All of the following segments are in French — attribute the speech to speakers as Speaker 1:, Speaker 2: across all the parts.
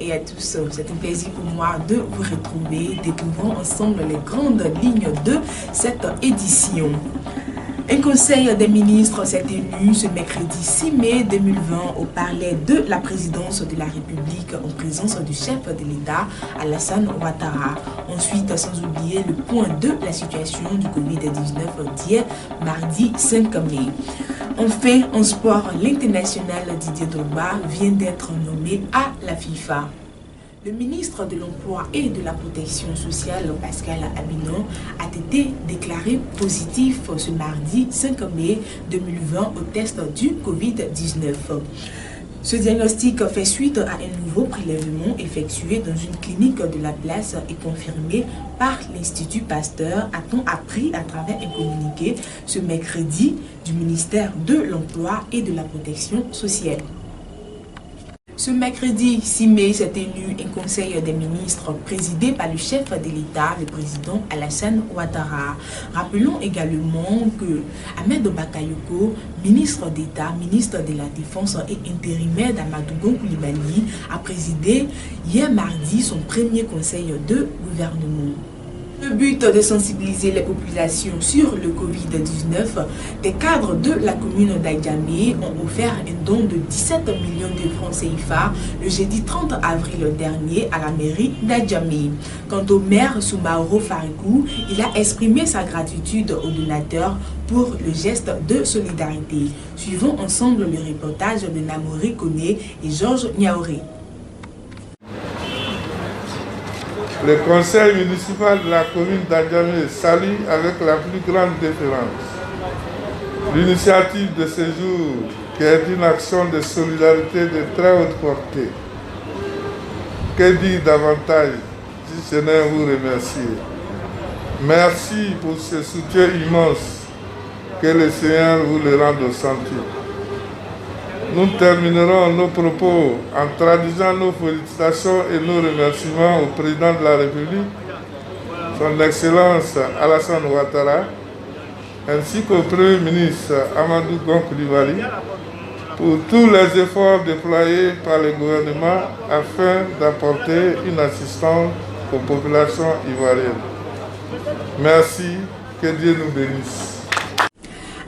Speaker 1: et à tous, c'est un plaisir pour moi de vous retrouver. Découvrons ensemble les grandes lignes de cette édition. Un conseil des ministres s'est tenu ce mercredi 6 mai 2020 au palais de la présidence de la République en présence du chef de l'État, Alassane Ouattara. Ensuite, sans oublier le point de la situation du Covid-19 d'hier, mardi 5 mai. Enfin, en sport, l'international Didier Drogba vient d'être nommé à la FIFA. Le ministre de l'Emploi et de la Protection sociale, Pascal Abinon, a été déclaré positif ce mardi 5 mai 2020 au test du Covid-19. Ce diagnostic fait suite à un nouveau prélèvement effectué dans une clinique de la place et confirmé par l'Institut Pasteur, a-t-on appris à travers un communiqué ce mercredi du ministère de l'Emploi et de la Protection sociale. Ce mercredi 6 mai s'est tenu un conseil des ministres présidé par le chef de l'État, le président Alassane Ouattara. Rappelons également que Ahmed Bakayoko, ministre d'État, ministre de la Défense et intérimaire d'Amadou Gon Coulibaly, a présidé hier mardi son premier conseil de gouvernement. Le but de sensibiliser les populations sur le Covid-19, des cadres de la commune d'Adjamé ont offert un don de 17 millions de francs CFA le jeudi 30 avril dernier à la mairie d'Adjamé. Quant au maire Soumaoro Farikou, il a exprimé sa gratitude aux donateurs pour le geste de solidarité. Suivons ensemble le reportage de Namoré Koné et Georges Niaoré.
Speaker 2: Le conseil municipal de la commune d'Adjamé salue avec la plus grande déférence l'initiative de ce jour qui est une action de solidarité de très haute portée. Que dire davantage si ce n'est vous remercier? Merci pour ce soutien immense, que le Seigneur vous le rende au centuple. Nous terminerons nos propos en traduisant nos félicitations et nos remerciements au président de la République, son Excellence Alassane Ouattara, ainsi qu'au Premier ministre Amadou Gon Coulibaly, pour tous les efforts déployés par le gouvernement afin d'apporter une assistance aux populations ivoiriennes. Merci, que Dieu nous bénisse.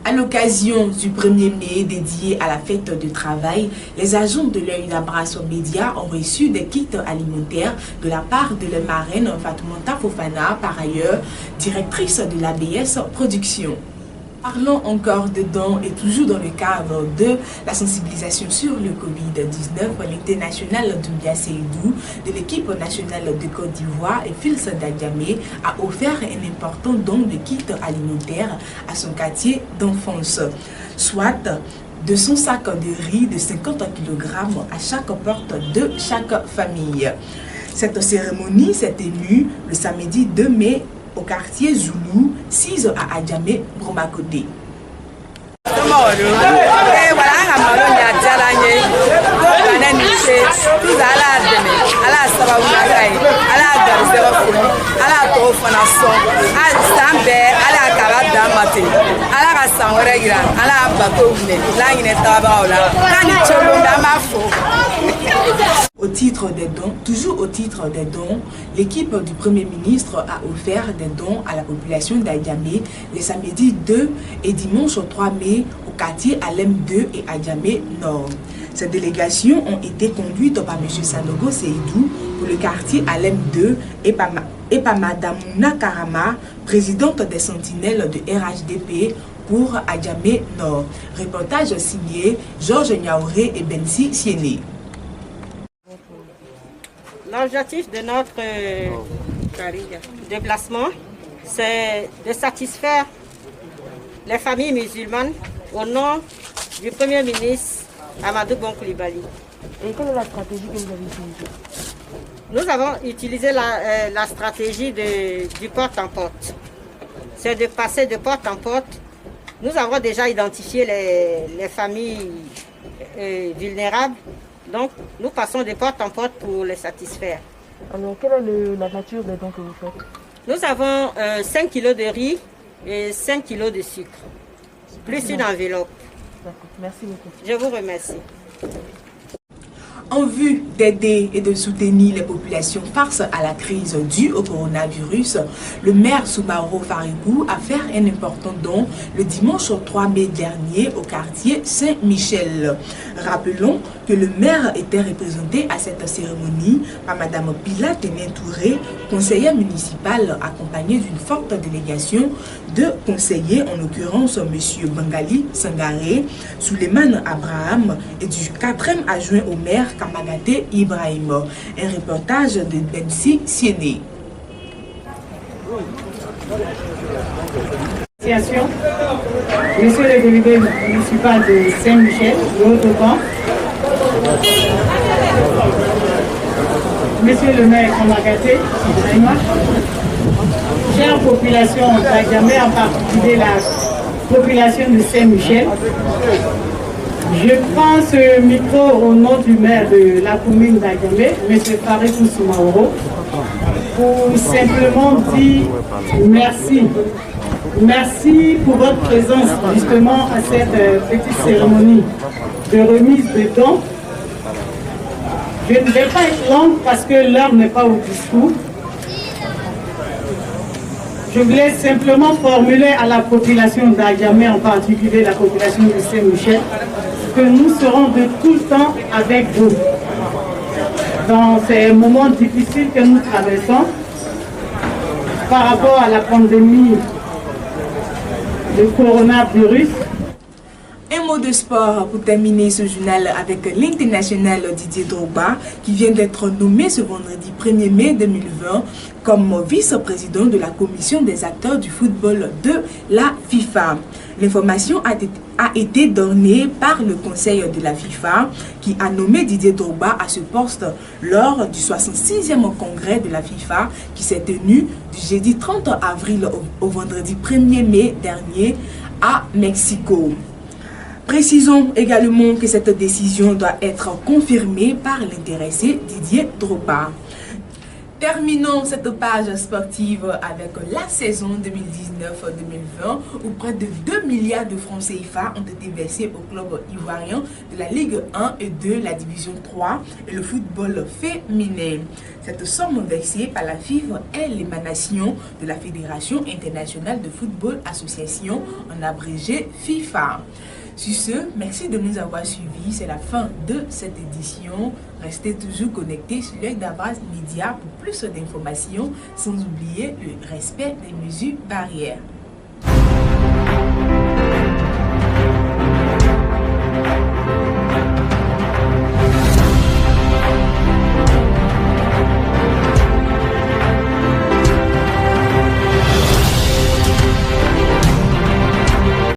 Speaker 1: À l'occasion du 1er mai dédié à la fête du travail, les agents de l'œil d'Abrasso Média ont reçu des kits alimentaires de la part de la marraine Fatoumata Fofana, par ailleurs directrice de l'ABS Production. Parlons encore de dons et toujours dans le cadre de la sensibilisation sur le Covid-19, l'international Doumbia Seydou de l'équipe nationale de Côte d'Ivoire et Fils d'Adjamé a offert un important don de kits alimentaires à son quartier d'enfance, soit de son sac de riz de 50 kg à chaque porte de chaque famille. Cette cérémonie s'est tenue le samedi 2 mai au quartier Zoulou, 6 à Adjamé, Bromakodé. Toujours au titre des dons, l'équipe du Premier ministre a offert des dons à la population d'Adjamé les samedis 2 et dimanche 3 mai au quartier Alem 2 et Adjamé Nord. Ces délégations ont été conduites par M. Sanogo Seydou pour le quartier Alem 2 et par Mme Mouna Karama, présidente des sentinelles de RHDP pour Adjamé Nord. Reportage signé Georges Niaoré et Bensi Siene.
Speaker 3: L'objectif de notre déplacement, c'est de satisfaire les familles musulmanes au nom du Premier ministre Amadou Gon Coulibaly.
Speaker 4: Et quelle est la stratégie que vous avez utilisée?
Speaker 3: Nous avons utilisé la stratégie du porte-en-porte. C'est de passer de porte en porte. Nous avons déjà identifié les familles vulnérables. Donc, nous passons de porte en porte pour les satisfaire.
Speaker 4: Alors, quelle est la nature des dons que vous faites?
Speaker 3: Nous avons 5 kg de riz et 5 kg de sucre, plus une enveloppe.
Speaker 4: D'accord, merci beaucoup.
Speaker 3: Je vous remercie.
Speaker 1: En vue d'aider et de soutenir les populations face à la crise due au coronavirus, le maire Soumaoro Faribou a fait un important don le dimanche 3 mai dernier au quartier Saint-Michel. Rappelons que le maire était représenté à cette cérémonie par Mme Pila Téné-Touré, conseillère municipale accompagnée d'une forte délégation de conseillers, en l'occurrence M. Bangali Sangaré, Suleiman Abraham et du 4e adjoint au maire Kamagate Ibrahim. Un reportage de Bensi Siene.
Speaker 5: Monsieur le délégué municipal de Saint-Michel, de Haut-Auban, Monsieur le maire Kamagate Ibrahim, chère population d'Agamé, en particulier la population de Saint-Michel, je prends ce micro au nom du maire de la commune d'Agamé, M. Faribou Soumaoro, pour simplement dire merci. Merci pour votre présence justement à cette petite cérémonie de remise de dons. Je ne vais pas être longue parce que l'heure n'est pas au discours. Je voulais simplement formuler à la population d'Agamé, en particulier la population de Saint-Michel, que nous serons de tout le temps avec vous. Dans ces moments difficiles que nous traversons, par rapport à la pandémie du coronavirus.
Speaker 1: Un mot de sport pour terminer ce journal avec l'international Didier Drogba qui vient d'être nommé ce vendredi 1er mai 2020 comme vice-président de la commission des acteurs du football de la FIFA. L'information a été donnée par le conseil de la FIFA qui a nommé Didier Drogba à ce poste lors du 66e congrès de la FIFA qui s'est tenu du jeudi 30 avril au vendredi 1er mai dernier à Mexico. Précisons également que cette décision doit être confirmée par l'intéressé Didier Drogba. Terminons cette page sportive avec la saison 2019-2020 où près de 2 milliards de francs CFA ont été versés au club ivoirien de la Ligue 1 et 2, la Division 3 et le football féminin. Cette somme versée par la FIFA est l'émanation de la Fédération internationale de football association, en abrégé FIFA. Sur ce, merci de nous avoir suivis. C'est la fin de cette édition. Restez toujours connectés sur l'œil d'Abras Média pour plus d'informations, sans oublier le respect des mesures barrières.